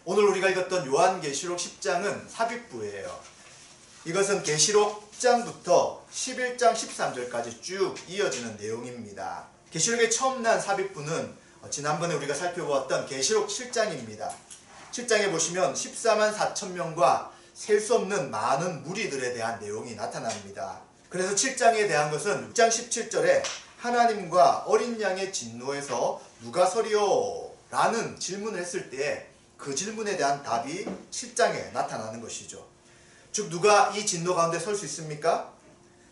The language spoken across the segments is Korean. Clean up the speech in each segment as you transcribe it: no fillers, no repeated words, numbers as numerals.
오늘 우리가 읽었던 요한계시록 10장은 삽입부예요. 이것은 계시록 10장부터 11장 13절까지 쭉 이어지는 내용입니다. 계시록에 처음 난 삽입부는 지난번에 우리가 살펴보았던 계시록 7장입니다. 7장에 보시면 14만 4천 명과 셀 수 없는 많은 무리들에 대한 내용이 나타납니다. 그래서 7장에 대한 것은 6장 17절에 하나님과 어린 양의 진노에서 누가 서리요? 라는 질문을 했을 때 그 질문에 대한 답이 7장에 나타나는 것이죠. 즉 누가 이 진노 가운데 설 수 있습니까?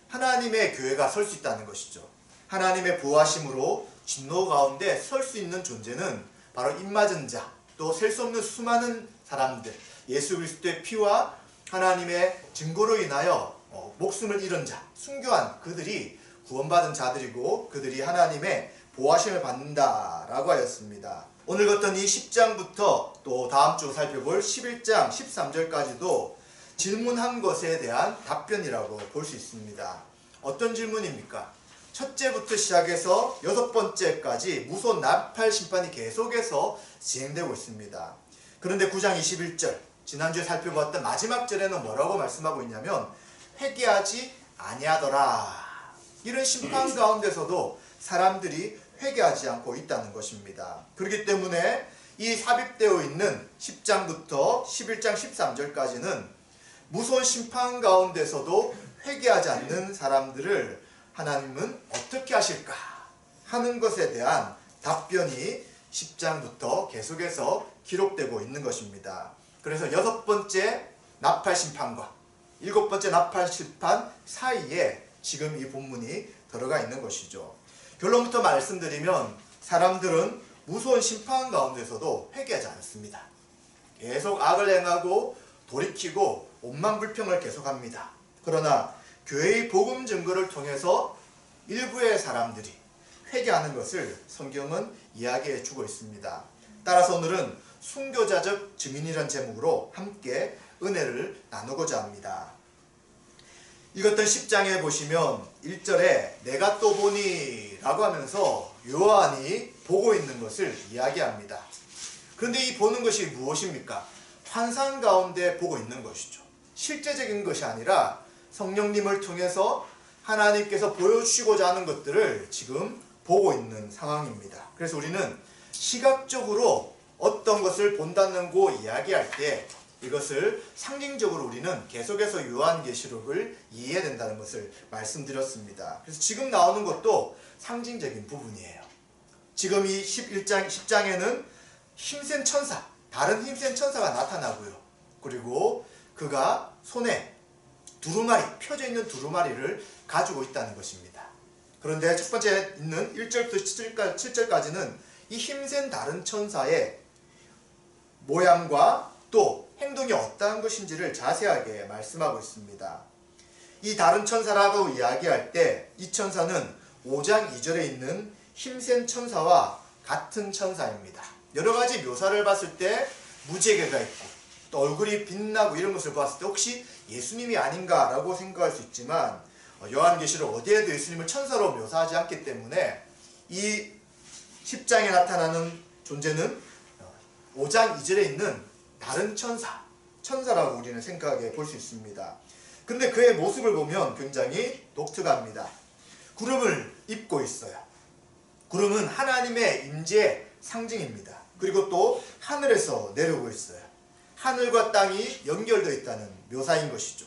하나님의 교회가 설 수 있다는 것이죠. 하나님의 보호하심으로 진노 가운데 설 수 있는 존재는 바로 입맞은 자, 또 셀 수 없는 수많은 사람들, 예수 그리스도의 피와 하나님의 증거로 인하여 목숨을 잃은 자, 순교한 그들이 구원받은 자들이고 그들이 하나님의 보호하심을 받는다라고 하였습니다. 오늘 읽었던 이 10장부터 또 다음 주 살펴볼 11장 13절까지도 질문한 것에 대한 답변이라고 볼 수 있습니다. 어떤 질문입니까? 첫째부터 시작해서 6번째까지 무소 나팔 심판이 계속해서 진행되고 있습니다. 그런데 9장 21절, 지난주에 살펴봤던 마지막 절에는 뭐라고 말씀하고 있냐면 회개하지 아니하더라. 이런 심판 가운데서도 사람들이 회개하지 않고 있다는 것입니다. 그렇기 때문에 이 삽입되어 있는 10장부터 11장 13절까지는 무서운 심판 가운데서도 회개하지 않는 사람들을 하나님은 어떻게 하실까 하는 것에 대한 답변이 10장부터 계속해서 기록되고 있는 것입니다. 그래서 6번째 나팔 심판과 7번째 나팔 심판 사이에 지금 이 본문이 들어가 있는 것이죠. 결론부터 말씀드리면 사람들은 무서운 심판 가운데서도 회개하지 않습니다. 계속 악을 행하고 돌이키고 원망불평을 계속합니다. 그러나 교회의 복음 증거를 통해서 일부의 사람들이 회개하는 것을 성경은 이야기해 주고 있습니다. 따라서 오늘은 순교자적 증인이라는 제목으로 함께 은혜를 나누고자 합니다. 읽었던 10장에 보시면 1절에 내가 또 보니 라고 하면서 요한이 보고 있는 것을 이야기합니다. 그런데 이 보는 것이 무엇입니까? 환상 가운데 보고 있는 것이죠. 실제적인 것이 아니라 성령님을 통해서 하나님께서 보여주시고자 하는 것들을 지금 보고 있는 상황입니다. 그래서 우리는 시각적으로 어떤 것을 본다는 거 이야기할 때 이것을 상징적으로 우리는 계속해서 요한계시록을 이해해야 된다는 것을 말씀드렸습니다. 그래서 지금 나오는 것도 상징적인 부분이에요. 지금 이 10장에는 힘센 천사, 다른 힘센 천사가 나타나고요. 그리고 그가 손에 두루마리, 펴져 있는 두루마리를 가지고 있다는 것입니다. 그런데 첫 번째 있는 1절부터 7절까지는 이 힘센 다른 천사의 모양과 또 행동이 어떠한 것인지를 자세하게 말씀하고 있습니다. 이 다른 천사라고 이야기할 때 이 천사는 5장 2절에 있는 힘센 천사와 같은 천사입니다. 여러 가지 묘사를 봤을 때 무지개가 있고 또 얼굴이 빛나고 이런 것을 봤을 때 혹시 예수님이 아닌가라고 생각할 수 있지만 요한계시록 어디에도 예수님을 천사로 묘사하지 않기 때문에 이 10장에 나타나는 존재는 5장 2절에 있는 다른 천사라고 우리는 생각해 볼 수 있습니다. 근데 그의 모습을 보면 굉장히 독특합니다. 구름을 입고 있어요. 구름은 하나님의 임재의 상징입니다. 그리고 또 하늘에서 내려오고 있어요. 하늘과 땅이 연결되어 있다는 묘사인 것이죠.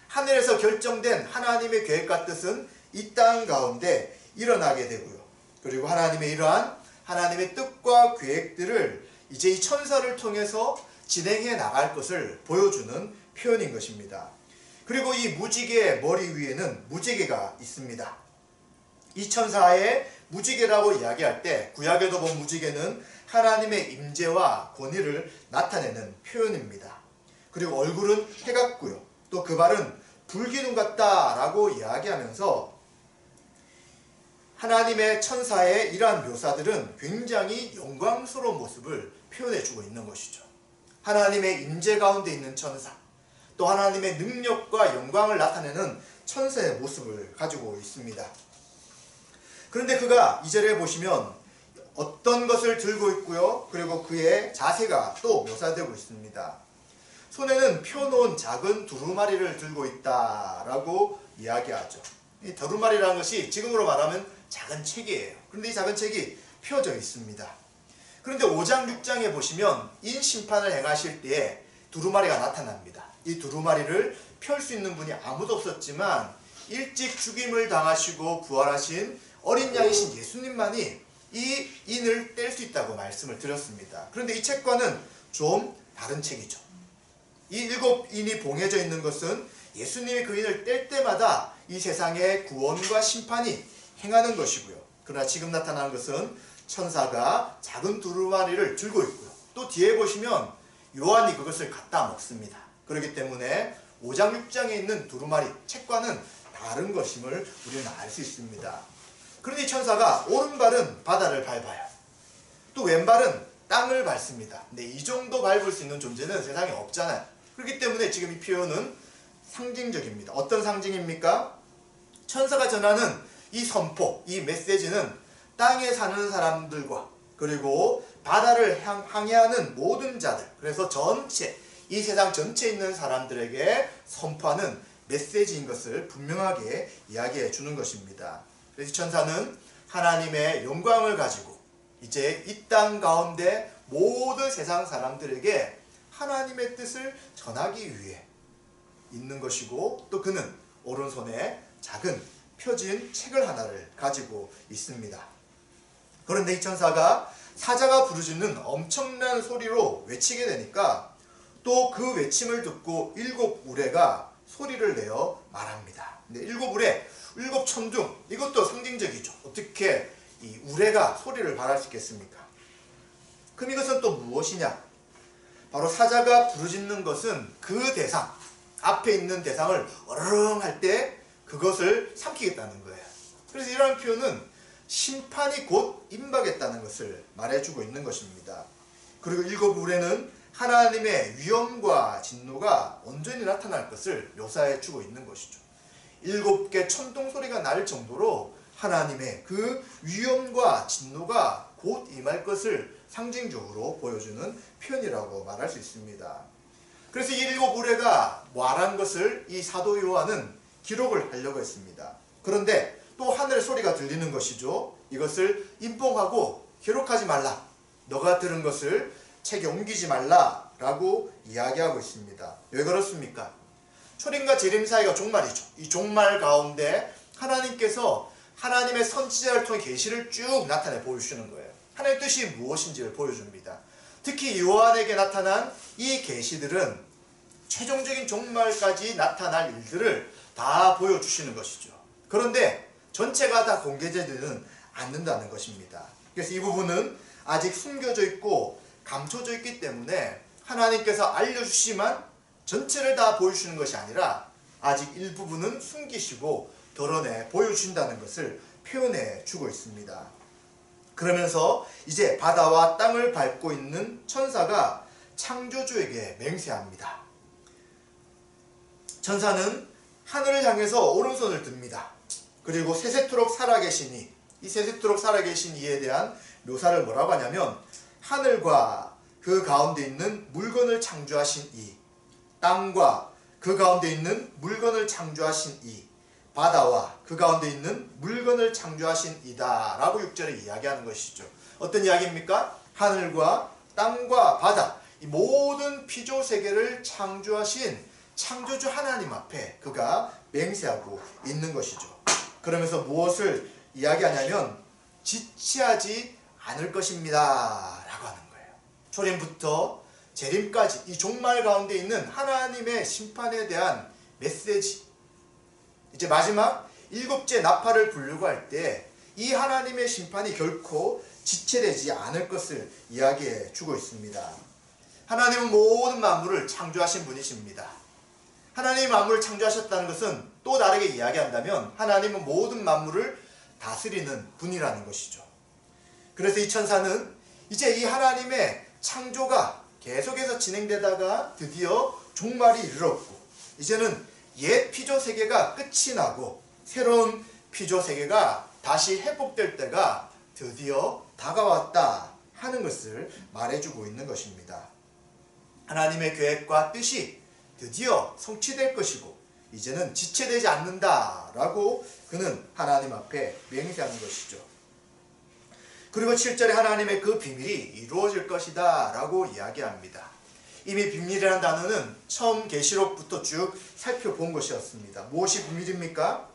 하늘에서 결정된 하나님의 계획과 뜻은 이 땅 가운데 일어나게 되고요. 그리고 하나님의 이러한 하나님의 뜻과 계획들을 이제 이 천사를 통해서 진행해 나갈 것을 보여주는 표현인 것입니다. 그리고 이 무지개의 머리 위에는 무지개가 있습니다. 이 천사의 무지개라고 이야기할 때 구약에도 본 무지개는 하나님의 임재와 권위를 나타내는 표현입니다. 그리고 얼굴은 해 같고요. 또 그 발은 불기둥 같다라고 이야기하면서 하나님의 천사의 이러한 묘사들은 굉장히 영광스러운 모습을 표현해주고 있는 것이죠. 하나님의 임재 가운데 있는 천사, 또 하나님의 능력과 영광을 나타내는 천사의 모습을 가지고 있습니다. 그런데 그가 2절에 보시면 어떤 것을 들고 있고요. 그리고 그의 자세가 또 묘사되고 있습니다. 손에는 펴놓은 작은 두루마리를 들고 있다라고 이야기하죠. 이 두루마리라는 것이 지금으로 말하면 작은 책이에요. 그런데 이 작은 책이 펴져 있습니다. 그런데 5장 6장에 보시면 인심판을 행하실 때에 두루마리가 나타납니다. 이 두루마리를 펼 수 있는 분이 아무도 없었지만 일찍 죽임을 당하시고 부활하신 어린 양이신 예수님만이 이 인을 뗄 수 있다고 말씀을 드렸습니다. 그런데 이 책과는 좀 다른 책이죠. 이 7인이 봉해져 있는 것은 예수님이 그 인을 뗄 때마다 이 세상의 구원과 심판이 행하는 것이고요. 그러나 지금 나타나는 것은 천사가 작은 두루마리를 들고 있고요. 또 뒤에 보시면 요한이 그것을 갖다 먹습니다. 그렇기 때문에 5장 6장에 있는 두루마리 책과는 다른 것임을 우리는 알 수 있습니다. 그런데 이 천사가 오른발은 바다를 밟아요. 또 왼발은 땅을 밟습니다. 근데 이 정도 밟을 수 있는 존재는 세상에 없잖아요. 그렇기 때문에 지금 이 표현은 상징적입니다. 어떤 상징입니까? 천사가 전하는 이 선포, 이 메시지는 땅에 사는 사람들과 그리고 바다를 항해하는 모든 자들, 그래서 전체, 이 세상 전체에 있는 사람들에게 선포하는 메시지인 것을 분명하게 이야기해 주는 것입니다. 그래서 천사는 하나님의 영광을 가지고 이제 이 땅 가운데 모든 세상 사람들에게 하나님의 뜻을 전하기 위해 있는 것이고, 또 그는 오른손에 작은 펴진 책을 하나를 가지고 있습니다. 그런데 이 천사가 사자가 부르짖는 엄청난 소리로 외치게 되니까 또 그 외침을 듣고 7 우레가 소리를 내어 말합니다. 근데 7 우레, 7 천둥, 이것도 상징적이죠. 어떻게 이 우레가 소리를 발할 수 있겠습니까? 그럼 이것은 또 무엇이냐? 바로 사자가 부르짖는 것은 그 대상, 앞에 있는 대상을 어르릉 할 때 그것을 삼키겠다는 거예요. 그래서 이러한 표현은 심판이 곧 임박했다는 것을 말해주고 있는 것입니다. 그리고 7 우레는 하나님의 위엄과 진노가 온전히 나타날 것을 묘사해주고 있는 것이죠. 7개 천둥 소리가 날 정도로 하나님의 그 위엄과 진노가 곧 임할 것을 상징적으로 보여주는 표현이라고 말할 수 있습니다. 그래서 이 7 우레가 말한 것을 이 사도 요한은 기록을 하려고 했습니다. 그런데 또 하늘의 소리가 들리는 것이죠. 이것을 인봉하고 기록하지 말라. 너가 들은 것을 책에 옮기지 말라라고 이야기하고 있습니다. 왜 그렇습니까? 초림과 재림 사이가 종말이죠. 이 종말 가운데 하나님께서 하나님의 선지자를 통해 계시를 쭉 나타내 보여주시는 거예요. 하나님의 뜻이 무엇인지를 보여줍니다. 특히 요한에게 나타난 이 계시들은 최종적인 종말까지 나타날 일들을 다 보여주시는 것이죠. 그런데 전체가 다 공개되지는 않는다는 것입니다. 그래서 이 부분은 아직 숨겨져 있고 감춰져 있기 때문에 하나님께서 알려주시지만 전체를 다 보여주시는 것이 아니라 아직 일부분은 숨기시고 드러내 보여주신다는 것을 표현해 주고 있습니다. 그러면서 이제 바다와 땅을 밟고 있는 천사가 창조주에게 맹세합니다. 천사는 하늘을 향해서 오른손을 듭니다. 그리고 세세토록 살아계시니, 이 세세토록 살아계신 이에 대한 묘사를 뭐라고 하냐면 하늘과 그 가운데 있는 물건을 창조하신 이, 땅과 그 가운데 있는 물건을 창조하신 이, 바다와 그 가운데 있는 물건을 창조하신 이다 라고 6절에 이야기하는 것이죠. 어떤 이야기입니까? 하늘과 땅과 바다, 이 모든 피조 세계를 창조하신 창조주 하나님 앞에 그가 맹세하고 있는 것이죠. 그러면서 무엇을 이야기하냐면 지체하지 않을 것입니다 라고 하는 거예요. 초림부터 재림까지 이 종말 가운데 있는 하나님의 심판에 대한 메시지, 이제 마지막 7째 나팔을 부르고 할 때 이 하나님의 심판이 결코 지체되지 않을 것을 이야기해 주고 있습니다. 하나님은 모든 만물을 창조하신 분이십니다. 하나님이 만물을 창조하셨다는 것은 또 다르게 이야기한다면 하나님은 모든 만물을 다스리는 분이라는 것이죠. 그래서 이 천사는 이제 이 하나님의 창조가 계속해서 진행되다가 드디어 종말이 이르렀고 이제는 옛 피조 세계가 끝이 나고 새로운 피조 세계가 다시 회복될 때가 드디어 다가왔다 하는 것을 말해주고 있는 것입니다. 하나님의 계획과 뜻이 드디어 성취될 것이고 이제는 지체되지 않는다라고 그는 하나님 앞에 맹세하는 것이죠. 그리고 7절에 하나님의 그 비밀이 이루어질 것이다 라고 이야기합니다. 이미 비밀이라는 단어는 처음 계시록부터 쭉 살펴본 것이었습니다. 무엇이 비밀입니까?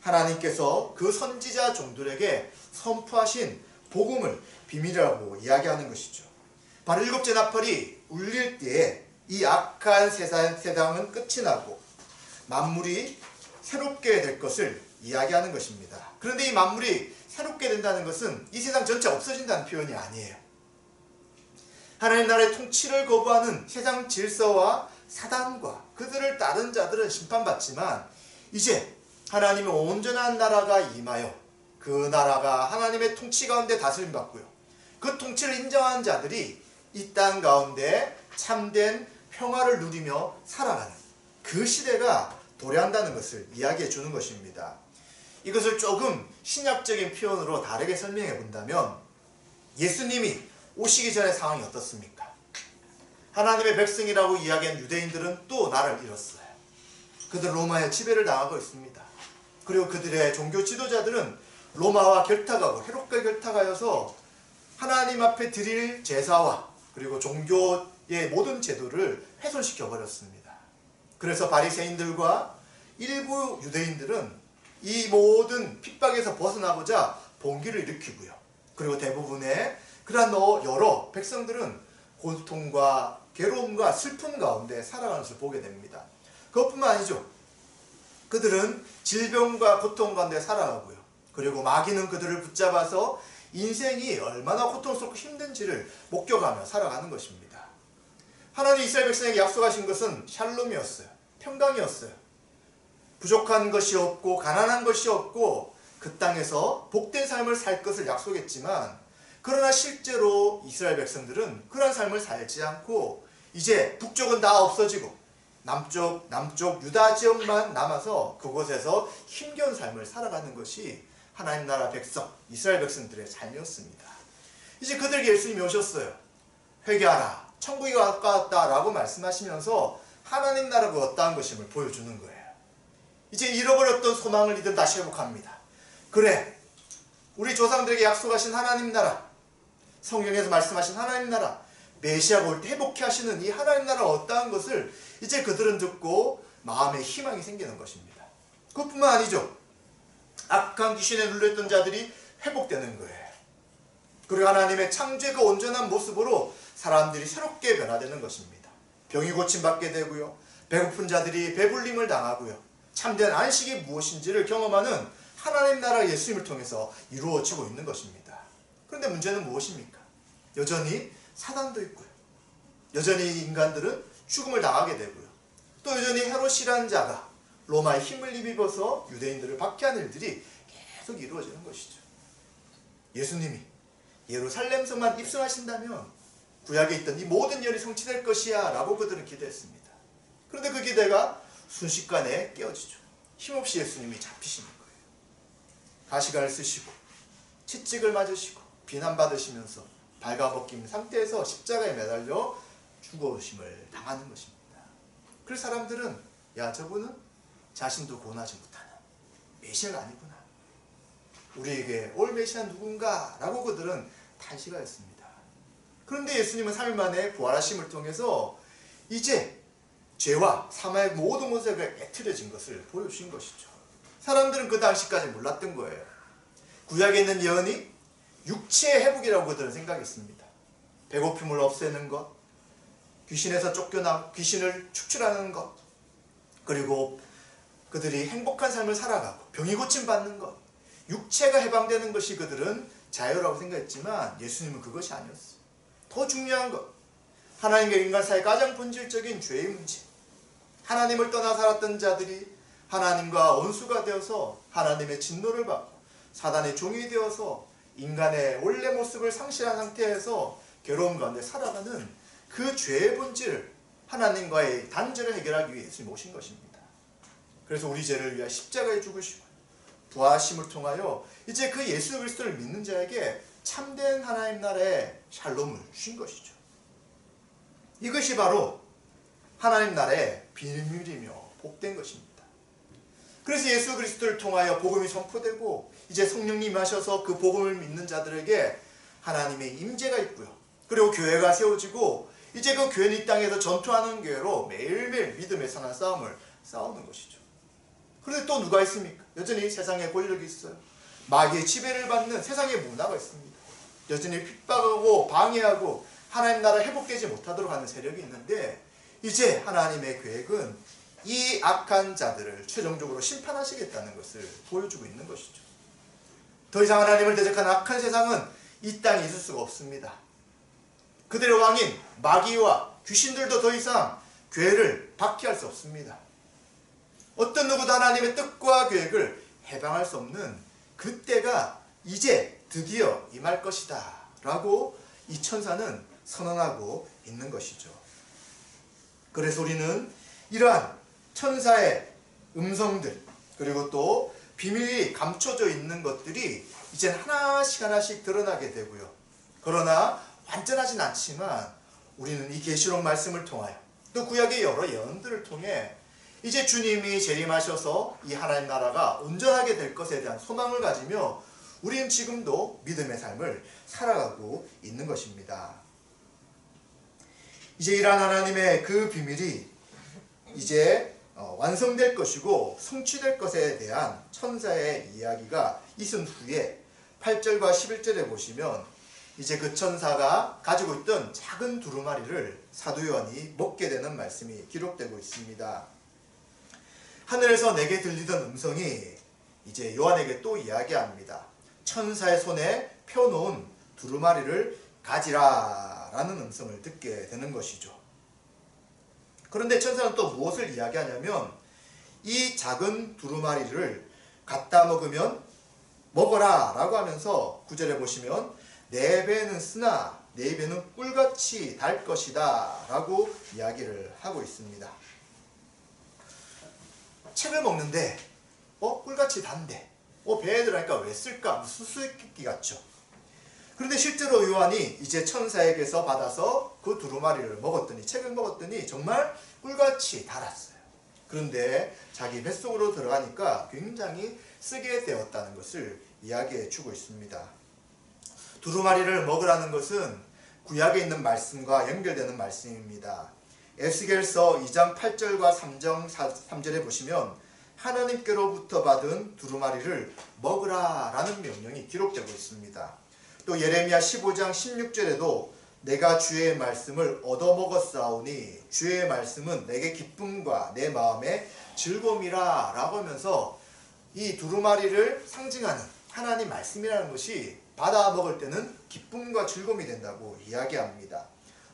하나님께서 그 선지자 종들에게 선포하신 복음을 비밀이라고 이야기하는 것이죠. 바로 일곱째 나팔이 울릴 때에 이 악한 세상은 끝이 나고 만물이 새롭게 될 것을 이야기하는 것입니다. 그런데 이 만물이 새롭게 된다는 것은 이 세상 전체 없어진다는 표현이 아니에요. 하나님 나라의 통치를 거부하는 세상 질서와 사단과 그들을 따른 자들은 심판받지만 이제 하나님의 온전한 나라가 임하여 그 나라가 하나님의 통치 가운데 다스림받고요. 그 통치를 인정한 자들이 이 땅 가운데 참된 평화를 누리며 살아가는 그 시대가 도래한다는 것을 이야기해 주는 것입니다. 이것을 조금 신약적인 표현으로 다르게 설명해 본다면 예수님이 오시기 전의 상황이 어떻습니까? 하나님의 백성이라고 이야기한 유대인들은 또 나라를 잃었어요. 그들 로마의 지배를 당하고 있습니다. 그리고 그들의 종교 지도자들은 로마와 결탁하고 헤롯과 결탁하여서 하나님 앞에 드릴 제사와 그리고 종교의 모든 제도를 훼손시켜 버렸습니다. 그래서 바리새인들과 일부 유대인들은 이 모든 핍박에서 벗어나고자 봉기를 일으키고요. 그리고 대부분의 그러한 여러 백성들은 고통과 괴로움과 슬픔 가운데 살아가는 것을 보게 됩니다. 그것뿐만 아니죠. 그들은 질병과 고통 가운데 살아가고요. 그리고 마귀는 그들을 붙잡아서 인생이 얼마나 고통스럽고 힘든지를 목격하며 살아가는 것입니다. 하나님 이스라엘 백성에게 약속하신 것은 샬롬이었어요. 평강이었어요. 부족한 것이 없고 가난한 것이 없고 그 땅에서 복된 삶을 살 것을 약속했지만 그러나 실제로 이스라엘 백성들은 그런 삶을 살지 않고 이제 북쪽은 다 없어지고 남쪽 유다 지역만 남아서 그곳에서 힘겨운 삶을 살아가는 것이 하나님 나라 백성, 이스라엘 백성들의 삶이었습니다. 이제 그들에게 예수님이 오셨어요. 회개하라, 천국이 가까웠다 라고 말씀하시면서 하나님 나라가 어떠한 것임을 보여주는 거예요. 이제 잃어버렸던 소망을 이들 다시 회복합니다. 그래, 우리 조상들에게 약속하신 하나님 나라, 성경에서 말씀하신 하나님 나라, 메시아가 올 때 회복케 하시는 이 하나님 나라가 어떠한 것을 이제 그들은 듣고 마음에 희망이 생기는 것입니다. 그것뿐만 아니죠. 악한 귀신에 눌렸던 자들이 회복되는 거예요. 그리고 하나님의 창조의 그 온전한 모습으로 사람들이 새롭게 변화되는 것입니다. 병이 고침받게 되고요. 배고픈 자들이 배불림을 당하고요. 참된 안식이 무엇인지를 경험하는 하나님 나라 예수님을 통해서 이루어지고 있는 것입니다. 그런데 문제는 무엇입니까? 여전히 사단도 있고요. 여전히 인간들은 죽음을 당하게 되고요. 또 여전히 헤롯이라는 자가 로마의 힘을 입어서 유대인들을 박해하는 일들이 계속 이루어지는 것이죠. 예수님이 예루살렘성만 입성하신다면 구약에 있던 이 모든 일이 성취될 것이야 라고 그들은 기대했습니다. 그런데 그 기대가 순식간에 깨어지죠. 힘없이 예수님이 잡히시는 거예요. 가시관을 쓰시고 채찍을 맞으시고 비난받으시면서 발가벗긴 상태에서 십자가에 매달려 죽으심을 당하는 것입니다. 그래서 사람들은 야, 저분은 자신도 고나지 못하는 메시아가 아니구나. 우리에게 올 메시아 누군가? 라고 그들은 탄식하였습니다. 그런데 예수님은 3일 만에 부활하심을 통해서 이제 죄와 사망의 모든 것에 애틀어진 것을 보여주신 것이죠. 사람들은 그 당시까지 몰랐던 거예요. 구약에 있는 예언이 육체의 회복이라고 그들은 생각했습니다. 배고픔을 없애는 것, 귀신에서 쫓겨나 귀신을 축출하는 것, 그리고 그들이 행복한 삶을 살아가고 병이 고침받는 것, 육체가 해방되는 것이 그들은 자유라고 생각했지만 예수님은 그것이 아니었어요. 더 중요한 것, 하나님과 인간 사이의 가장 본질적인 죄의 문제, 하나님을 떠나 살았던 자들이 하나님과 원수가 되어서 하나님의 진노를 받고 사단의 종이 되어서 인간의 원래 모습을 상실한 상태에서 괴로움 가운데 살아가는 그 죄의 본질을 하나님과의 단절을 해결하기 위해 예수님이 오신 것입니다. 그래서 우리 죄를 위하여 십자가에 죽으시고 부하심을 통하여 이제 그 예수 그리스도를 믿는 자에게 참된 하나님 나라의 샬롬을 주신 것이죠. 이것이 바로 하나님 나라의 비밀이며 복된 것입니다. 그래서 예수 그리스도를 통하여 복음이 선포되고 이제 성령님이 하셔서 그 복음을 믿는 자들에게 하나님의 임재가 있고요. 그리고 교회가 세워지고 이제 그 교회는 이 땅에서 전투하는 교회로 매일매일 믿음의 선한 싸움을 싸우는 것이죠. 그런데 또 누가 있습니까? 여전히 세상에 권력이 있어요. 마귀의 지배를 받는 세상의 문화가 있습니다. 여전히 핍박하고 방해하고 하나님 나라 회복되지 못하도록 하는 세력이 있는데 이제 하나님의 계획은 이 악한 자들을 최종적으로 심판하시겠다는 것을 보여주고 있는 것이죠. 더 이상 하나님을 대적한 악한 세상은 이 땅에 있을 수가 없습니다. 그들의 왕인 마귀와 귀신들도 더 이상 교회를 박해할 수 없습니다. 어떤 누구도 하나님의 뜻과 계획을 해방할 수 없는 그때가 이제 드디어 임할 것이다 라고 이 천사는 선언하고 있는 것이죠. 그래서 우리는 이러한 천사의 음성들 그리고 또 비밀이 감춰져 있는 것들이 이제 하나씩 하나씩 드러나게 되고요. 그러나 완전하진 않지만 우리는 이 계시록 말씀을 통하여 또 구약의 여러 예언들을 통해 이제 주님이 재림하셔서 이 하나님 나라가 온전하게 될 것에 대한 소망을 가지며 우리는 지금도 믿음의 삶을 살아가고 있는 것입니다. 이제 이러한 하나님의 그 비밀이 이제 완성될 것이고 성취될 것에 대한 천사의 이야기가 있은 후에 8절과 11절에 보시면 이제 그 천사가 가지고 있던 작은 두루마리를 사도 요한이 먹게 되는 말씀이 기록되고 있습니다. 하늘에서 내게 들리던 음성이 이제 요한에게 또 이야기합니다. 천사의 손에 펴놓은 두루마리를 가지라 라는 음성을 듣게 되는 것이죠. 그런데 천사는 또 무엇을 이야기하냐면 이 작은 두루마리를 갖다 먹으면 먹어라 라고 하면서 9절에 보시면 내 배는 쓰나 내 배는 꿀같이 달 것이다 라고 이야기를 하고 있습니다. 책을 먹는데 꿀같이 단데 배에 들어가니까 왜 쓸까? 수수께끼 같죠. 그런데 실제로 요한이 이제 천사에게서 받아서 그 두루마리를 먹었더니 책을 먹었더니 정말 꿀같이 달았어요. 그런데 자기 뱃속으로 들어가니까 굉장히 쓰게 되었다는 것을 이야기해 주고 있습니다. 두루마리를 먹으라는 것은 구약에 있는 말씀과 연결되는 말씀입니다. 에스겔서 2장 8절과 3절에 보시면 하나님께로부터 받은 두루마리를 먹으라 라는 명령이 기록되고 있습니다. 또 예레미야 15장 16절에도 내가 주의 말씀을 얻어먹었사오니 주의 말씀은 내게 기쁨과 내 마음의 즐거움이라 라고 하면서 이 두루마리를 상징하는 하나님 말씀이라는 것이 받아 먹을 때는 기쁨과 즐거움이 된다고 이야기합니다.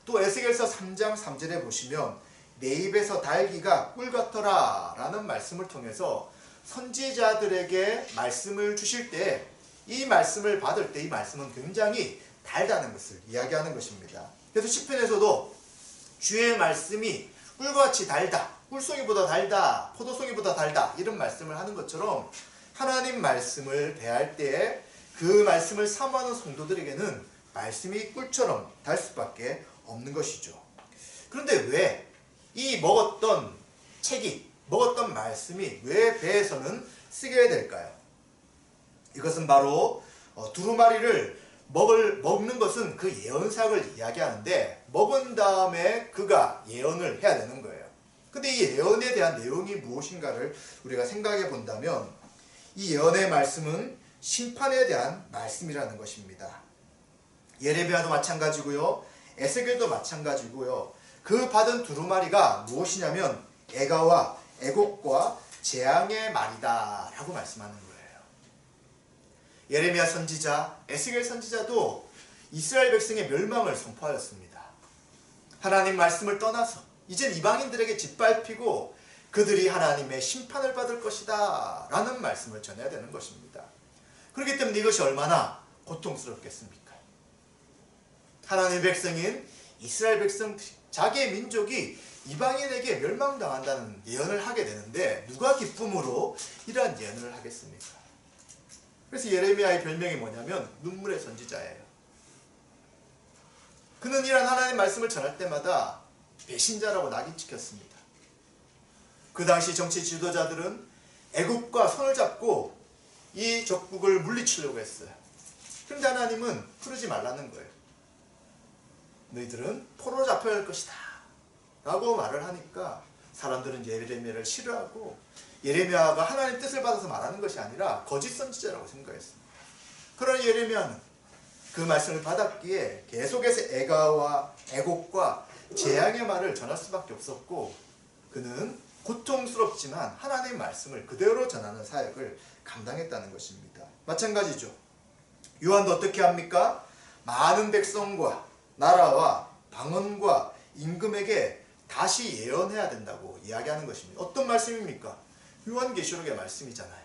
또 에스겔서 3장 3절에 보시면 내 입에서 달기가 꿀 같더라 라는 말씀을 통해서 선지자들에게 말씀을 주실 때 이 말씀을 받을 때 이 말씀은 굉장히 달다는 것을 이야기하는 것입니다. 그래서 시편에서도 주의 말씀이 꿀같이 달다, 꿀송이보다 달다, 포도송이보다 달다 이런 말씀을 하는 것처럼 하나님 말씀을 대할 때 그 말씀을 사모하는 성도들에게는 말씀이 꿀처럼 달 수밖에 없는 것이죠. 그런데 왜 이 먹었던 책이, 먹었던 말씀이 왜 배에서는 쓰게 될까요? 이것은 바로 두루마리를 먹는 것은 그 예언사역을 이야기하는데 먹은 다음에 그가 예언을 해야 되는 거예요. 근데 이 예언에 대한 내용이 무엇인가를 우리가 생각해 본다면 이 예언의 말씀은 심판에 대한 말씀이라는 것입니다. 예레미야도 마찬가지고요. 에스겔도 마찬가지고요. 그 받은 두루마리가 무엇이냐면 애가와 애곡과 재앙의 말이다 라고 말씀하는 거예요. 예레미야 선지자, 에스겔 선지자도 이스라엘 백성의 멸망을 선포하였습니다. 하나님 말씀을 떠나서 이젠 이방인들에게 짓밟히고 그들이 하나님의 심판을 받을 것이다 라는 말씀을 전해야 되는 것입니다. 그렇기 때문에 이것이 얼마나 고통스럽겠습니까? 하나님의 백성인 이스라엘 백성, 자기의 민족이 이방인에게 멸망당한다는 예언을 하게 되는데 누가 기쁨으로 이러한 예언을 하겠습니까? 그래서 예레미야의 별명이 뭐냐면 눈물의 선지자예요. 그는 이런 하나님의 말씀을 전할 때마다 배신자라고 낙인 찍혔습니다. 그 당시 정치 지도자들은 애국과 손을 잡고 이 적국을 물리치려고 했어요. 그런데 하나님은 그러지 말라는 거예요. 너희들은 포로로 잡혀야 할 것이다 라고 말을 하니까 사람들은 예레미야를 싫어하고 예레미야가 하나님의 뜻을 받아서 말하는 것이 아니라 거짓 선지자라고 생각했습니다. 그러나 예레미야는 그 말씀을 받았기에 계속해서 애가와 애곡과 재앙의 말을 전할 수밖에 없었고 그는 고통스럽지만 하나님의 말씀을 그대로 전하는 사역을 감당했다는 것입니다. 마찬가지죠. 요한도 어떻게 합니까? 많은 백성과 나라와 방언과 임금에게 다시 예언해야 된다고 이야기하는 것입니다. 어떤 말씀입니까? 요한계시록의 말씀이잖아요.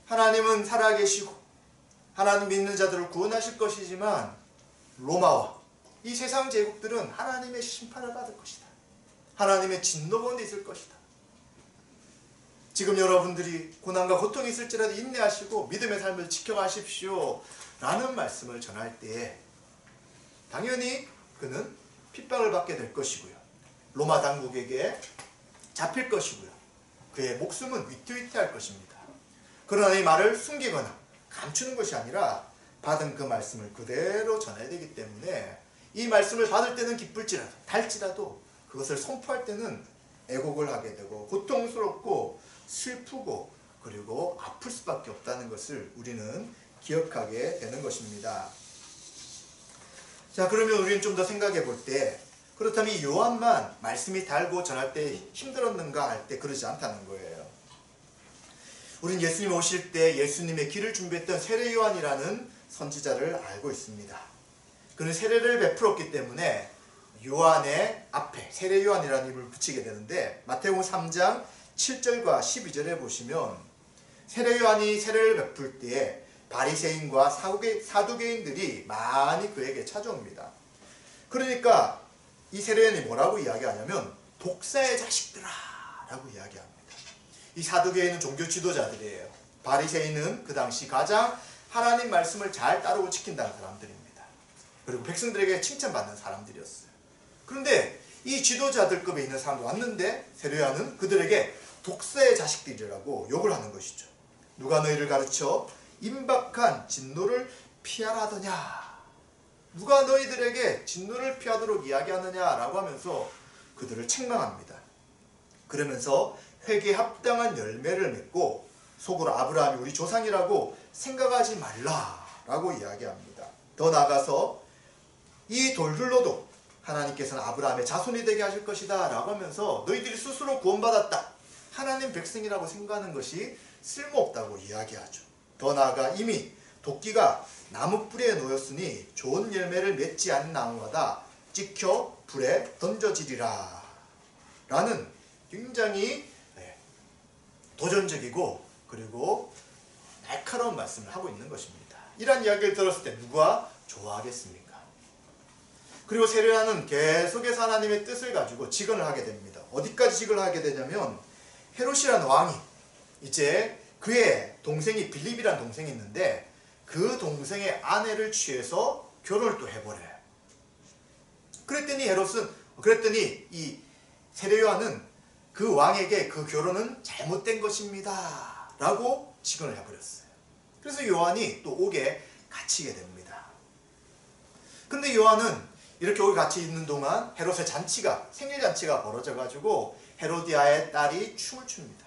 하나님은 살아계시고 하나님 믿는 자들을 구원하실 것이지만 로마와 이 세상 제국들은 하나님의 심판을 받을 것이다. 하나님의 진노 가운데 있을 것이다. 지금 여러분들이 고난과 고통이 있을지라도 인내하시고 믿음의 삶을 지켜가십시오 라는 말씀을 전할 때에 당연히 그는 핍박을 받게 될 것이고요. 로마 당국에게 잡힐 것이고요. 그의 목숨은 위태위태할 것입니다. 그러나 이 말을 숨기거나 감추는 것이 아니라 받은 그 말씀을 그대로 전해야 되기 때문에 이 말씀을 받을 때는 기쁠지라도 달지라도 그것을 선포할 때는 애곡을 하게 되고 고통스럽고 슬프고 그리고 아플 수밖에 없다는 것을 우리는 기억하게 되는 것입니다. 자, 그러면 우리는 좀 더 생각해 볼 때 그렇다면 이 요한만 말씀이 달고 전할 때 힘들었는가 할 때 그러지 않다는 거예요. 우리는 예수님 오실 때 예수님의 길을 준비했던 세례 요한이라는 선지자를 알고 있습니다. 그는 세례를 베풀었기 때문에 요한의 앞에 세례 요한이라는 이름을 붙이게 되는데 마태복음 3장 7절과 12절에 보시면 세례 요한이 세례를 베풀 때에 바리새인과 사두개인들이 많이 그에게 찾아옵니다. 그러니까 이 세례 요한이 뭐라고 이야기하냐면 독사의 자식들아 라고 이야기합니다. 이 사두개인은 종교 지도자들이에요. 바리새인은 그 당시 가장 하나님 말씀을 잘 따르고 지킨다는 사람들입니다. 그리고 백성들에게 칭찬받는 사람들이었어요. 그런데 이 지도자들급에 있는 사람도 왔는데 세례 요한은 그들에게 독사의 자식들이라고 욕을 하는 것이죠. 누가 너희를 가르쳐 임박한 진노를 피하라 하더냐? 누가 너희들에게 진노를 피하도록 이야기하느냐라고 하면서 그들을 책망합니다. 그러면서 회개에 합당한 열매를 맺고 속으로 아브라함이 우리 조상이라고 생각하지 말라라고 이야기합니다. 더 나아가서 이 돌들로도 하나님께서는 아브라함의 자손이 되게 하실 것이다 라고 하면서 너희들이 스스로 구원받았다. 하나님 백성이라고 생각하는 것이 쓸모없다고 이야기하죠. 더 나아가 이미 도끼가 나무 뿌리에 놓였으니 좋은 열매를 맺지 않는 나무마다 찍혀 불에 던져지리라 라는 굉장히 도전적이고 그리고 날카로운 말씀을 하고 있는 것입니다. 이런 이야기를 들었을 때 누가 좋아하겠습니까? 그리고 세례 요한은 계속해서 하나님의 뜻을 가지고 직언을 하게 됩니다. 어디까지 직언을 하게 되냐면 헤롯이라는 왕이 이제 그의 동생이 빌립이라는 동생이 있는데 그 동생의 아내를 취해서 결혼을 또 해버려요. 그랬더니 이 세례 요한은 그 왕에게 그 결혼은 잘못된 것입니다 라고 직언을 해버렸어요. 그래서 요한이 또 옥에 갇히게 됩니다. 근데 요한은 이렇게 옥에 갇혀 있는 동안 헤롯의 생일잔치가 벌어져가지고 헤로디아의 딸이 춤을 춥니다.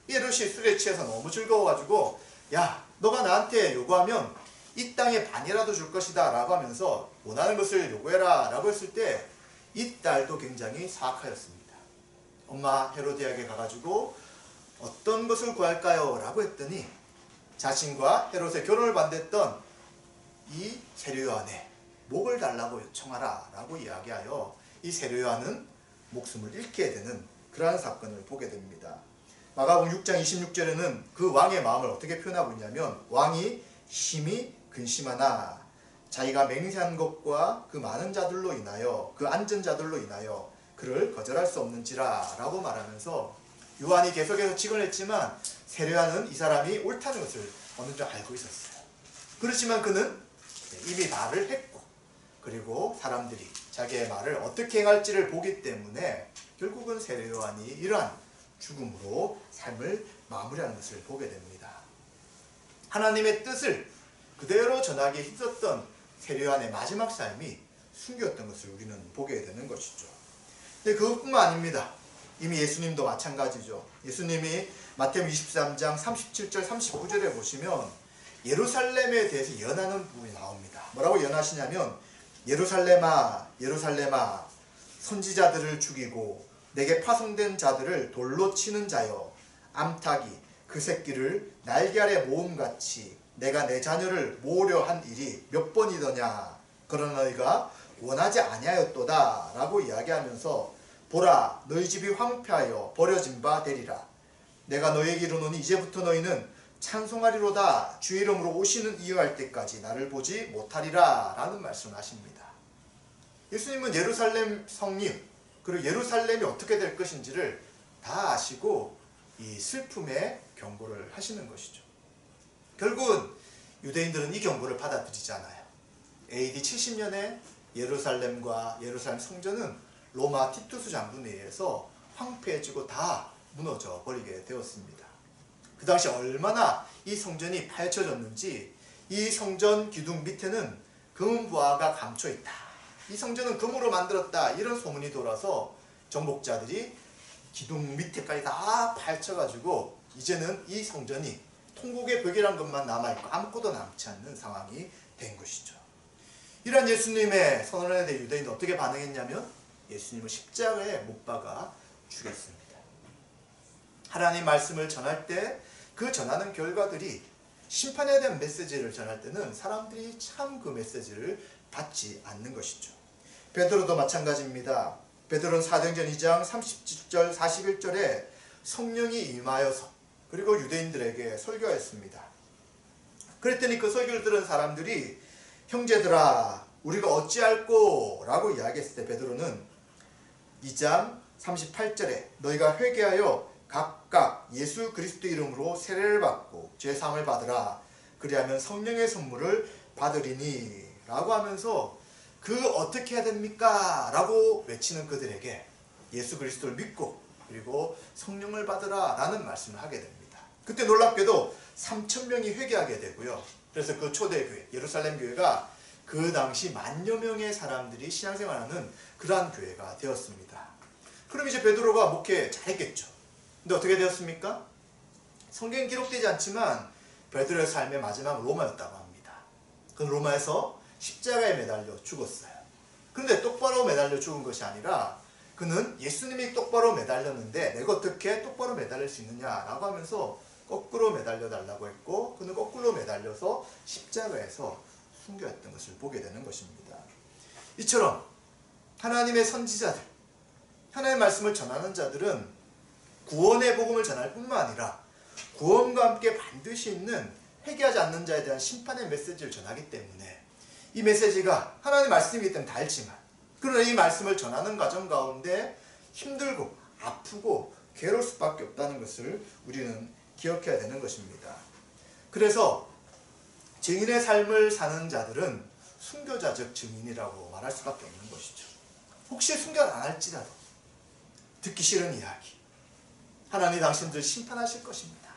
이 헤롯이 술에 취해서 너무 즐거워가지고 야, 너가 나한테 요구하면 이 땅의 반이라도 줄 것이다 라고 하면서 원하는 것을 요구해라 라고 했을 때 이 딸도 굉장히 사악하였습니다. 엄마 헤로디아에게 가가지고 어떤 것을 구할까요? 라고 했더니 자신과 헤롯의 결혼을 반대했던 이 세례 요한의 목을 달라고 요청하라 라고 이야기하여 이 세례 요한은 목숨을 잃게 되는 그러한 사건을 보게 됩니다. 마가복음 6장 26절에는 그 왕의 마음을 어떻게 표현하고 있냐면 왕이 심히 근심하나 자기가 맹세한 것과 그 많은 자들로 인하여 그 앉은 자들로 인하여 그를 거절할 수 없는지라 라고 말하면서 요한이 계속해서 직언을 했지만 세례 요한은 이 사람이 옳다는 것을 어느 정도 알고 있었어요. 그렇지만 그는 이미 말을 했고, 그리고 사람들이 자기의 말을 어떻게 행할지를 보기 때문에 결국은 세례 요한이 이러한 죽음으로 삶을 마무리하는 것을 보게 됩니다. 하나님의 뜻을 그대로 전하기에 힘썼던 세례 요한의 마지막 삶이 순교였던 것을 우리는 보게 되는 것이죠. 근데 그것뿐만 아닙니다. 이미 예수님도 마찬가지죠. 예수님이 마태복음 23장 37절 39절에 보시면 예루살렘에 대해서 예언하는 부분이 나옵니다. 뭐라고 예언하시냐면 예루살렘아 예루살렘아 선지자들을 죽이고 내게 파송된 자들을 돌로 치는 자여 암탉이 그 새끼를 날개 아래 모음같이 내가 내 자녀를 모으려 한 일이 몇 번이더냐 그러나 너희가 원하지 아니하였도다 라고 이야기하면서 보라 너희 집이 황폐하여 버려진 바 되리라 내가 너희에게 이르노니 이제부터 너희는 찬송하리로다 주의 이름으로 오시는 이유 할 때까지 나를 보지 못하리라 라는 말씀을 하십니다. 예수님은 예루살렘 성림 그리고 예루살렘이 어떻게 될 것인지를 다 아시고 이 슬픔의 경고를 하시는 것이죠. 결국은 유대인들은 이 경고를 받아들이지 않아요. AD 70년에 예루살렘과 예루살렘 성전은 로마 티투스 장군에 의해서 황폐해지고 다 무너져 버리게 되었습니다. 그 당시 얼마나 이 성전이 파헤쳐졌는지 이 성전 기둥 밑에는 금부화가 감춰있다. 이 성전은 금으로 만들었다. 이런 소문이 돌아서 정복자들이 기둥 밑에까지 다 파헤쳐가지고 이제는 이 성전이 통곡의 벽이란 것만 남아있고 아무것도 남지 않는 상황이 된 것이죠. 이러한 예수님의 선언에 대해 유대인은 어떻게 반응했냐면 예수님을 십자가에 못 박아 죽였습니다. 하나님 말씀을 전할 때 그 전하는 결과들이 심판에 대한 메시지를 전할 때는 사람들이 참 그 메시지를 받지 않는 것이죠. 베드로도 마찬가지입니다. 베드로는 사도행전 2장 30절 41절에 성령이 임하여서 그리고 유대인들에게 설교했습니다. 그랬더니 그 설교를 들은 사람들이 형제들아 우리가 어찌할꼬 라고 이야기했을 때 베드로는 2장 38절에 너희가 회개하여 각각 예수 그리스도 이름으로 세례를 받고 죄사함을 받으라 그리하면 성령의 선물을 받으리니 라고 하면서 그 어떻게 해야 됩니까? 라고 외치는 그들에게 예수 그리스도를 믿고 그리고 성령을 받으라 라는 말씀을 하게 됩니다. 그때 놀랍게도 3,000명이 회개하게 되고요. 그래서 그 초대교회 예루살렘 교회가 그 당시 10,000여 명의 사람들이 신앙생활하는 그러한 교회가 되었습니다. 그럼 이제 베드로가 목회 잘했겠죠. 근데 어떻게 되었습니까? 성경에 기록되지 않지만 베드로의 삶의 마지막 로마였다고 합니다. 그는 로마에서 십자가에 매달려 죽었어요. 그런데 똑바로 매달려 죽은 것이 아니라 그는 예수님이 똑바로 매달렸는데 내가 어떻게 똑바로 매달릴 수 있느냐라고 하면서 거꾸로 매달려 달라고 했고 그는 거꾸로 매달려서 십자가에서 순교했던 것을 보게 되는 것입니다. 이처럼 하나님의 선지자들, 하나님의 말씀을 전하는 자들은 구원의 복음을 전할 뿐만 아니라 구원과 함께 반드시 있는 회개하지 않는 자에 대한 심판의 메시지를 전하기 때문에 이 메시지가 하나님의 말씀이기 때문에 달지만 그러나 이 말씀을 전하는 과정 가운데 힘들고 아프고 괴로울 수밖에 없다는 것을 우리는 기억해야 되는 것입니다. 그래서 증인의 삶을 사는 자들은 순교자적 증인이라고 말할 수밖에 없는 것이죠. 혹시 순교를 안 할지라도 듣기 싫은 이야기 하나님 당신들 심판하실 것입니다.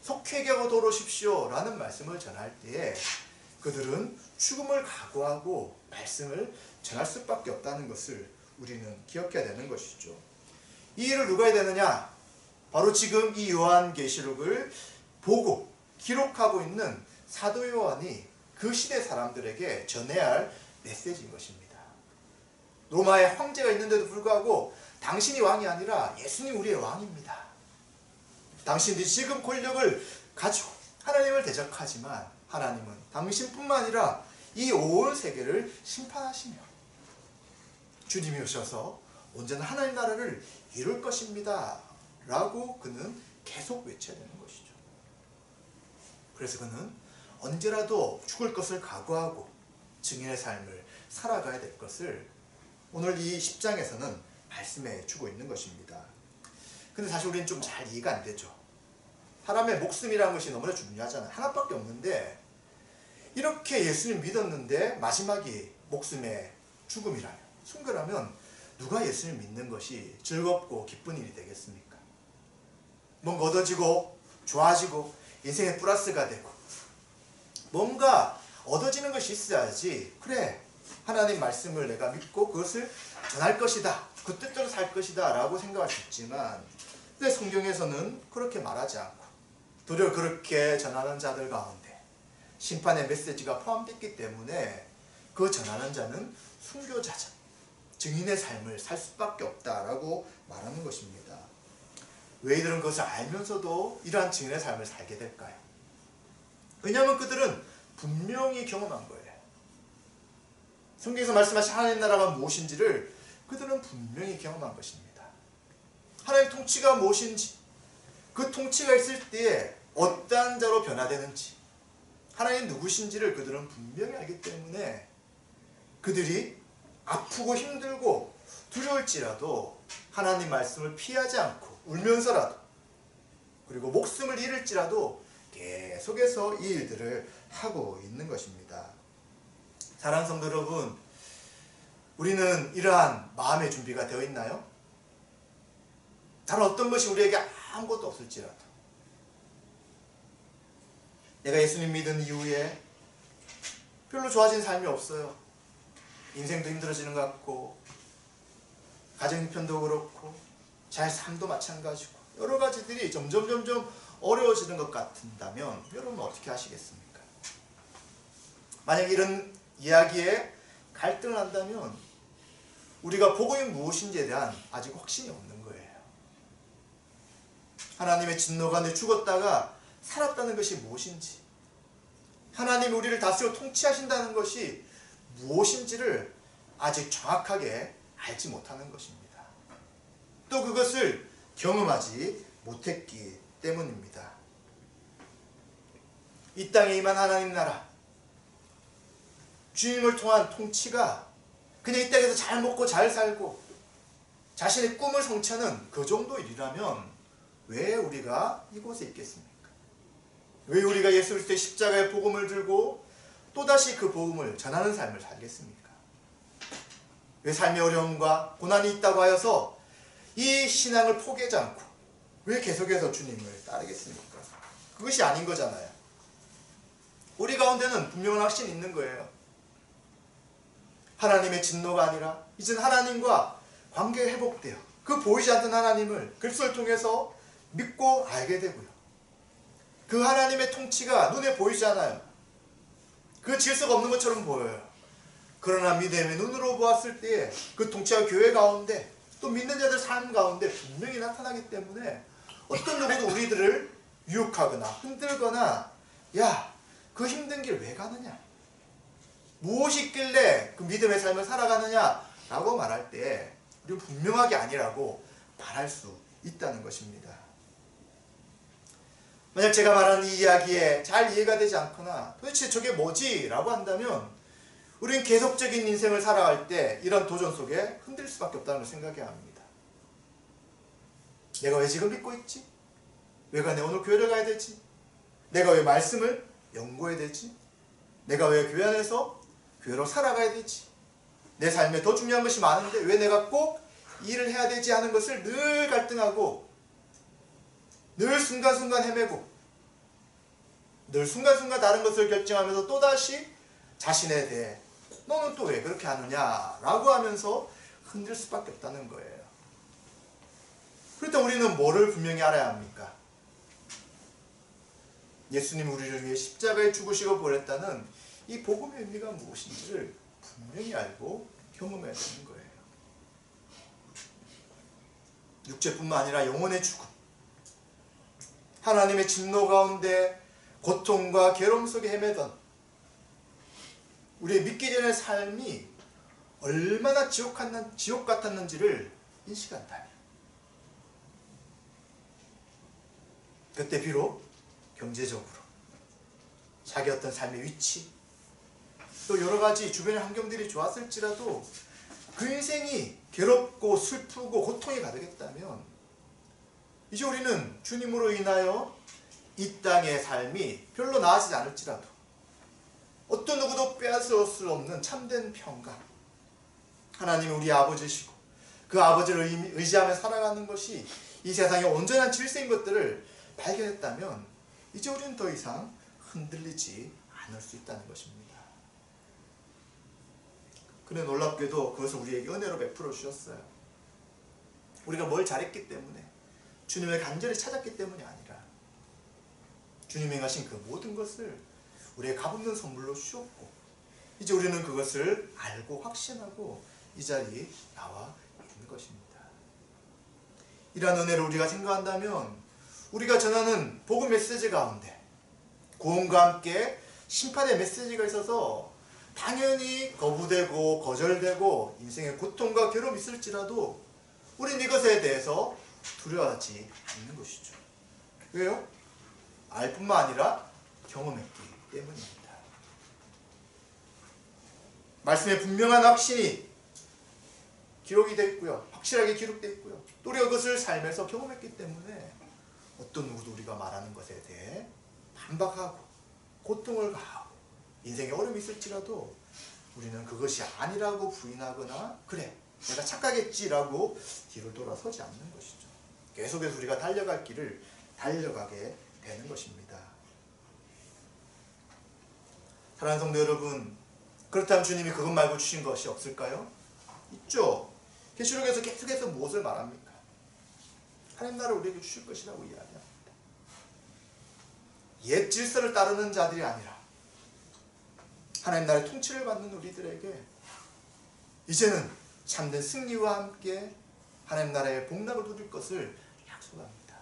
속회개하고 돌아오십시오 라는 말씀을 전할 때에 그들은 죽음을 각오하고 말씀을 전할 수밖에 없다는 것을 우리는 기억해야 되는 것이죠. 이 일을 누가 해야 되느냐? 바로 지금 이 요한계시록을 보고 기록하고 있는 사도 요한이 그 시대 사람들에게 전해야 할 메시지인 것입니다. 로마의 황제가 있는데도 불구하고 당신이 왕이 아니라 예수님 우리의 왕입니다. 당신들이 지금 권력을 가지고 하나님을 대적하지만 하나님은 당신뿐만 아니라 이 온 세계를 심판하시며 주님이 오셔서 언제나 하나님 나라를 이룰 것입니다. 라고 그는 계속 외쳐야 되는 것이죠. 그래서 그는 언제라도 죽을 것을 각오하고 증인의 삶을 살아가야 될 것을 오늘 이 10장에서는 말씀해 주고 있는 것입니다. 근데 사실 우리는 좀 잘 이해가 안 되죠. 사람의 목숨이라는 것이 너무나 중요하잖아요. 하나밖에 없는데 이렇게 예수님 믿었는데 마지막이 목숨의 죽음이라면, 순교라면 누가 예수님 믿는 것이 즐겁고 기쁜 일이 되겠습니까? 뭔가 얻어지고 좋아지고 인생의 플러스가 되고 뭔가 얻어지는 것이 있어야지, 그래 하나님 말씀을 내가 믿고 그것을 전할 것이다, 그 뜻대로 살 것이다 라고 생각할 수 있지만, 근데 성경에서는 그렇게 말하지 않고 도리어 그렇게 전하는 자들 가운데 심판의 메시지가 포함되어 있기 때문에 그 전하는 자는 순교자자, 증인의 삶을 살 수밖에 없다라고 말하는 것입니다. 왜 이들은 그것을 알면서도 이러한 증인의 삶을 살게 될까요? 왜냐하면 그들은 분명히 경험한 거예요. 성경에서 말씀하신 하나님 나라가 무엇인지를 그들은 분명히 경험한 것입니다. 하나님의 통치가 무엇인지, 그 통치가 있을 때에 어떠한 자로 변화되는지, 하나님 누구신지를 그들은 분명히 알기 때문에 그들이 아프고 힘들고 두려울지라도 하나님 말씀을 피하지 않고 울면서라도, 그리고 목숨을 잃을지라도 계속해서 이 일들을 하고 있는 것입니다. 사랑하는 성도 여러분, 우리는 이러한 마음의 준비가 되어 있나요? 다른 어떤 것이 우리에게 아무것도 없을지라도, 내가 예수님 믿은 이후에 별로 좋아진 삶이 없어요. 인생도 힘들어지는 것 같고, 가정 형편도 그렇고, 잘 삶도 마찬가지고, 여러 가지들이 점점 어려워지는 것 같은다면 여러분 어떻게 하시겠습니까? 만약 이런 이야기에 갈등을 한다면 우리가 복음이 무엇인지에 대한 아직 확신이 없는 거예요. 하나님의 진노가 내 죽었다가 살았다는 것이 무엇인지, 하나님이 우리를 다스리고 통치하신다는 것이 무엇인지를 아직 정확하게 알지 못하는 것입니다. 또 그것을 경험하지 못했기 때문입니다. 이 땅에 임한 하나님 나라, 주님을 통한 통치가 그냥 이 땅에서 잘 먹고 잘 살고 자신의 꿈을 성취하는 그 정도 일이라면 왜 우리가 이곳에 있겠습니까? 왜 우리가 예수 그리스도의 십자가의 복음을 들고 또다시 그 복음을 전하는 삶을 살겠습니까? 왜 삶의 어려움과 고난이 있다고 하여서 이 신앙을 포기하지 않고 왜 계속해서 주님을 따르겠습니까? 그것이 아닌 거잖아요. 우리 가운데는 분명한 확신이 있는 거예요. 하나님의 진노가 아니라 이젠 하나님과 관계가 회복돼요. 그 보이지 않던 하나님을 그리스도를 통해서 믿고 알게 되고요. 그 하나님의 통치가 눈에 보이지 않아요. 그 질서가 없는 것처럼 보여요. 그러나 믿음의 눈으로 보았을 때에 그 통치가 교회 가운데 또 믿는 자들 삶 가운데 분명히 나타나기 때문에 어떤 누구도 우리들을 유혹하거나 흔들거나, 야, 그 힘든 길 왜 가느냐? 무엇이 있길래 그 믿음의 삶을 살아가느냐? 라고 말할 때 우리는 분명하게 아니라고 말할 수 있다는 것입니다. 만약 제가 말하는 이 이야기에 잘 이해가 되지 않거나 도대체 저게 뭐지? 라고 한다면 우리는 계속적인 인생을 살아갈 때 이런 도전 속에 흔들릴 수밖에 없다는 걸 생각해야 합니다. 내가 왜 지금 믿고 있지? 내가 왜 오늘 교회를 가야 되지? 내가 왜 말씀을 연구해야 되지? 내가 왜 교회 안에서 교회로 살아가야 되지? 내 삶에 더 중요한 것이 많은데 왜 내가 꼭 일을 해야 되지 하는 것을 늘 갈등하고 늘 순간순간 헤매고 늘 순간순간 다른 것을 결정하면서 또다시 자신에 대해 너는 또 왜 그렇게 하느냐 라고 하면서 흔들 수밖에 없다는 거예요. 그럴 때 우리는 뭐를 분명히 알아야 합니까? 예수님 우리를 위해 십자가에 죽으시고 보냈다는 이 복음의 의미가 무엇인지를 분명히 알고 경험해야 되는 거예요. 육체뿐만 아니라 영혼의 죽음, 하나님의 진노 가운데 고통과 괴로움 속에 헤매던 우리의 믿기 전의 삶이 얼마나 지옥 같았는지를 인식한다면 그때 비록 경제적으로 자기 어떤 삶의 위치 또 여러 가지 주변의 환경들이 좋았을지라도 그 인생이 괴롭고 슬프고 고통이 가득했다면 이제 우리는 주님으로 인하여 이 땅의 삶이 별로 나아지지 않을지라도 어떤 누구도 빼앗을 수 없는 참된 평강, 하나님이 우리 아버지시고 그 아버지를 의지하며 살아가는 것이 이 세상의 온전한 질서인 것들을 발견했다면 이제 우리는 더 이상 흔들리지 않을 수 있다는 것입니다. 그래 놀랍게도 그것을 우리에게 은혜로 베풀어 주셨어요. 우리가 뭘 잘했기 때문에, 주님을 간절히 찾았기 때문이 아니라 주님이 행하신 그 모든 것을 우리의 값없는 선물로 주셨고, 이제 우리는 그것을 알고 확신하고 이 자리에 나와 있는 것입니다. 이러한 은혜를 우리가 생각한다면 우리가 전하는 복음 메시지 가운데 고음과 함께 심판의 메시지가 있어서 당연히 거부되고 거절되고 인생의 고통과 괴로움이 있을지라도 우린 이것에 대해서 두려워하지 않는 것이죠. 왜요? 알 뿐만 아니라 경험했기 때문입니다. 말씀에 분명한 확신이 기록이 되어 있고요. 확실하게 기록되어 있고요. 또 우리가 그것을 삶에서 경험했기 때문에 어떤 누구도 우리가 말하는 것에 대해 반박하고 고통을 가하고 인생에 어려움이 있을지라도 우리는 그것이 아니라고 부인하거나 그래 내가 착각했지라고 뒤를 돌아서지 않는 것이죠. 계속해서 우리가 달려갈 길을 달려가게 되는 것입니다. 사랑하는 성도 여러분, 그렇다면 주님이 그것 말고 주신 것이 없을까요? 있죠. 계시록에서 계속해서 무엇을 말합니까? 하나님 나라를 우리에게 주실 것이라고 이야기합니다. 옛 질서를 따르는 자들이 아니라 하나님 나라의 통치를 받는 우리들에게 이제는 참된 승리와 함께 하나님 나라의 복락을 누릴 것을 약속합니다.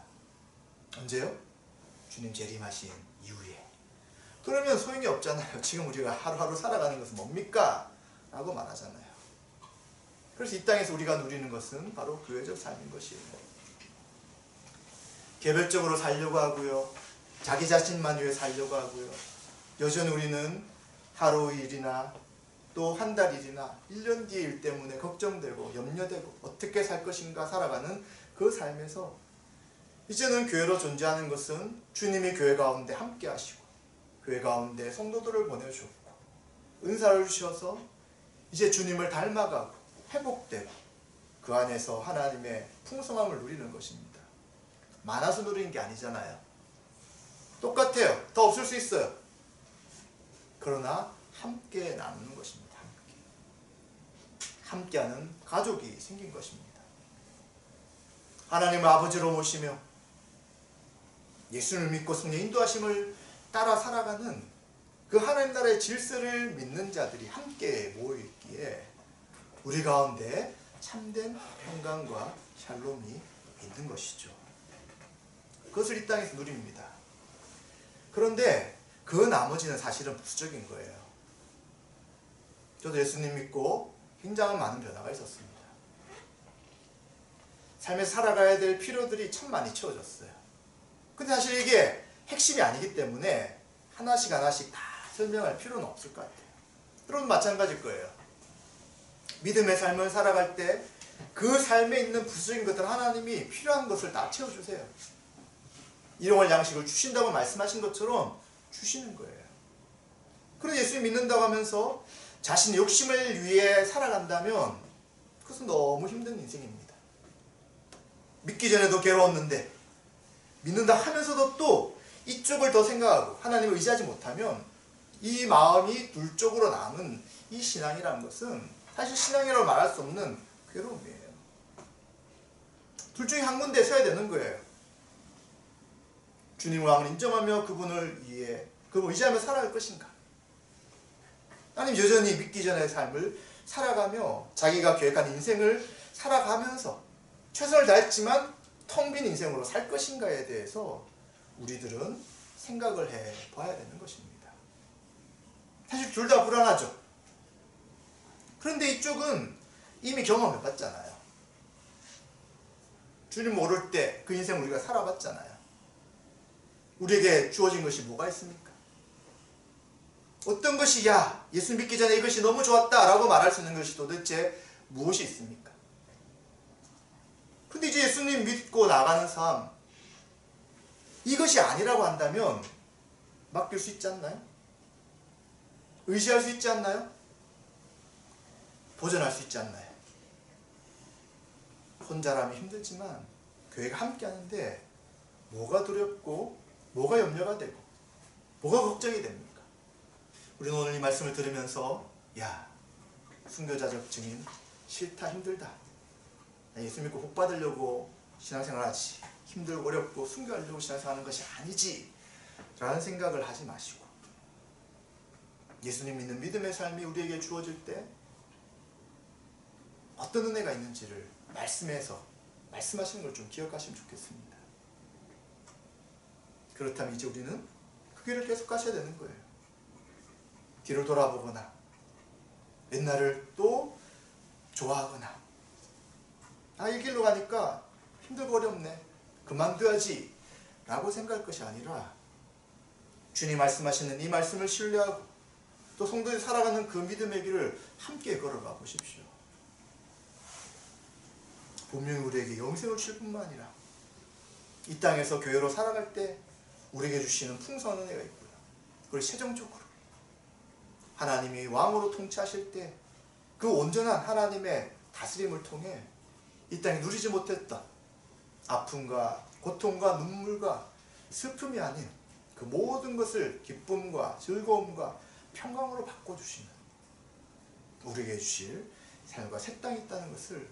언제요? 주님 재림하신 이후에. 그러면 소용이 없잖아요. 지금 우리가 하루하루 살아가는 것은 뭡니까? 라고 말하잖아요. 그래서 이 땅에서 우리가 누리는 것은 바로 교회적 삶인 것이에요. 개별적으로 살려고 하고요. 자기 자신만 위해 살려고 하고요. 여전히 우리는 하루 일이나 또 한 달 일이나 1년 뒤의 일 때문에 걱정되고 염려되고 어떻게 살 것인가 살아가는 그 삶에서 이제는 교회로 존재하는 것은 주님이 교회 가운데 함께 하시고 교회 가운데 성도들을 보내주셨고 은사를 주셔서 이제 주님을 닮아가고 회복되고 그 안에서 하나님의 풍성함을 누리는 것입니다. 많아서 누리는 게 아니잖아요. 똑같아요. 더 없을 수 있어요. 그러나 함께 나누는 것입니다. 함께하는 가족이 생긴 것입니다. 하나님을 아버지로 모시며 예수를 믿고 성령 인도하심을 따라 살아가는 그 하나님 나라의 질서를 믿는 자들이 함께 모여있기에 우리 가운데 참된 평강과 샬롬이 있는 것이죠. 그것을 이 땅에서 누립니다. 그런데 그 나머지는 사실은 부수적인 거예요. 저도 예수님 믿고 굉장히 많은 변화가 있었습니다. 삶에 살아가야 될 필요들이 참 많이 채워졌어요. 근데 사실 이게 핵심이 아니기 때문에 하나씩 하나씩 다 설명할 필요는 없을 것 같아요. 여러분 마찬가지일 거예요. 믿음의 삶을 살아갈 때 그 삶에 있는 부수적인 것들 하나님이 필요한 것을 다 채워주세요. 일용할 양식을 주신다고 말씀하신 것처럼 주시는 거예요. 그래서 예수님 믿는다고 하면서 자신의 욕심을 위해 살아간다면 그것은 너무 힘든 인생입니다. 믿기 전에도 괴로웠는데 믿는다 하면서도 또 이쪽을 더 생각하고 하나님을 의지하지 못하면 이 마음이 둘 쪽으로 남은 이 신앙이라는 것은 사실 신앙이라고 말할 수 없는 괴로움이에요. 둘 중에 한 군데 서야 되는 거예요. 주님을 왕을 인정하며 그분을 의지하며 살아갈 것인가? 아니면 여전히 믿기 전의 삶을 살아가며 자기가 계획한 인생을 살아가면서 최선을 다했지만 텅 빈 인생으로 살 것인가에 대해서 우리들은 생각을 해봐야 되는 것입니다. 사실 둘 다 불안하죠. 그런데 이쪽은 이미 경험해봤잖아요. 주님 모를 때 그 인생을 우리가 살아봤잖아요. 우리에게 주어진 것이 뭐가 있습니까? 어떤 것이 야 예수 믿기 전에 이것이 너무 좋았다 라고 말할 수 있는 것이 도대체 무엇이 있습니까? 근데 이제 예수님 믿고 나가는 삶 이것이 아니라고 한다면 맡길 수 있지 않나요? 의지할 수 있지 않나요? 도전할 수 있지 않나요? 혼자라면 힘들지만 교회가 함께 하는데 뭐가 두렵고 뭐가 염려가 되고 뭐가 걱정이 됩니까? 우리는 오늘 이 말씀을 들으면서 야, 순교자적 증인 싫다, 힘들다. 예수 믿고 복 받으려고 신앙생활하지, 힘들고 어렵고 순교하려고 신앙생활하는 것이 아니지 라는 생각을 하지 마시고, 예수님 믿는 믿음의 삶이 우리에게 주어질 때 어떤 은혜가 있는지를 말씀에서 말씀하시는 걸 좀 기억하시면 좋겠습니다. 그렇다면 이제 우리는 그 길을 계속 가셔야 되는 거예요. 뒤를 돌아보거나 옛날을 또 좋아하거나 이 길로 가니까 힘들고 어렵네, 그만둬야지 라고 생각할 것이 아니라 주님 말씀하시는 이 말씀을 신뢰하고 또 성도들이 살아가는 그 믿음의 길을 함께 걸어가 보십시오. 분명히 우리에게 영생을 주실 뿐만 아니라 이 땅에서 교회로 살아갈 때 우리에게 주시는 풍성한 은혜가 있고요. 그리고 최종적으로 하나님이 왕으로 통치하실 때 그 온전한 하나님의 다스림을 통해 이 땅에 누리지 못했던 아픔과 고통과 눈물과 슬픔이 아닌 그 모든 것을 기쁨과 즐거움과 평강으로 바꿔주시는 우리에게 주실 삶과 새 땅이 있다는 것을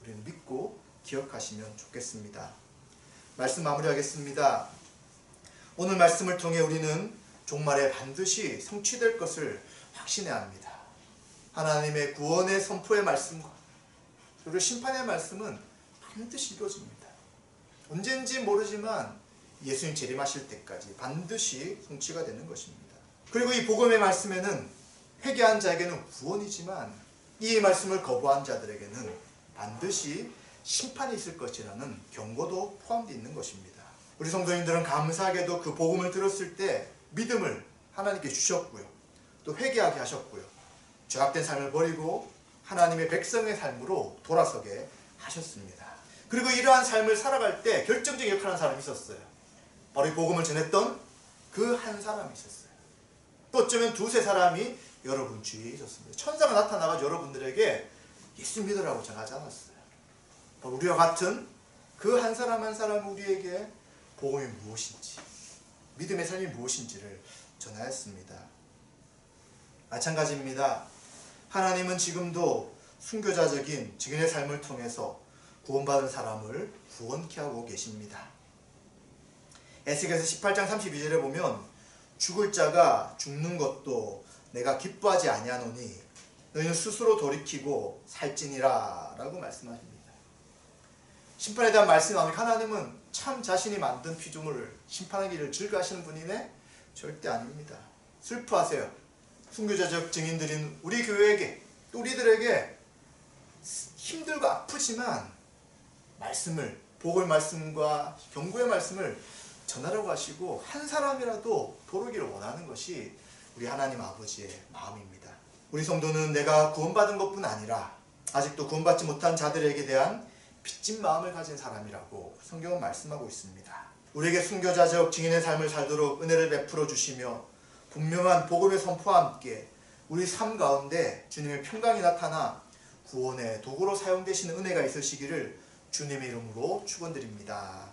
우리는 믿고 기억하시면 좋겠습니다. 말씀 마무리하겠습니다. 오늘 말씀을 통해 우리는 종말에 반드시 성취될 것을 확신해야 합니다. 하나님의 구원의 선포의 말씀과 그리고 심판의 말씀은 반드시 이루어집니다. 언젠지 모르지만 예수님 재림하실 때까지 반드시 성취가 되는 것입니다. 그리고 이 복음의 말씀에는 회개한 자에게는 구원이지만 이 말씀을 거부한 자들에게는 반드시 심판이 있을 것이라는 경고도 포함되어 있는 것입니다. 우리 성도님들은 감사하게도 그 복음을 들었을 때 믿음을 하나님께 주셨고요. 또 회개하게 하셨고요. 죄악된 삶을 버리고 하나님의 백성의 삶으로 돌아서게 하셨습니다. 그리고 이러한 삶을 살아갈 때 결정적인 역할을 하는 사람이 있었어요. 바로 이 복음을 전했던 그 한 사람이 있었어요. 또 어쩌면 두세 사람이 여러분 주위에 있었습니다. 천사가 나타나서 여러분들에게 예수 믿으라고 전하지 않았어요. 바로 우리와 같은 그 한 사람 한 사람이 우리에게 복음이 무엇인지, 믿음의 삶이 무엇인지를 전하였습니다. 마찬가지입니다. 하나님은 지금도 순교자적인 증인의 삶을 통해서 구원받은 사람을 구원케 하고 계십니다. 에스겔서 18장 32절에 보면 죽을 자가 죽는 것도 내가 기뻐하지 아니하노니 너희는 스스로 돌이키고 살지니라 라고 말씀하십니다. 심판에 대한 말씀이 나오니까 하나님은 참 자신이 만든 피조물을 심판하기를 즐거워하시는 분이네? 절대 아닙니다. 슬퍼하세요. 순교자적 증인들인 우리 교회에게 또 우리들에게 힘들고 아프지만 말씀을, 복의 말씀과 경고의 말씀을 전하라고 하시고 한 사람이라도 도르기를 원하는 것이 우리 하나님 아버지의 마음입니다. 우리 성도는 내가 구원받은 것뿐 아니라 아직도 구원받지 못한 자들에게 대한 빚진 마음을 가진 사람이라고 성경은 말씀하고 있습니다. 우리에게 순교자적 증인의 삶을 살도록 은혜를 베풀어 주시며 분명한 복음의 선포와 함께 우리 삶 가운데 주님의 평강이 나타나 구원의 도구로 사용되시는 은혜가 있으시기를 주님의 이름으로 축원드립니다.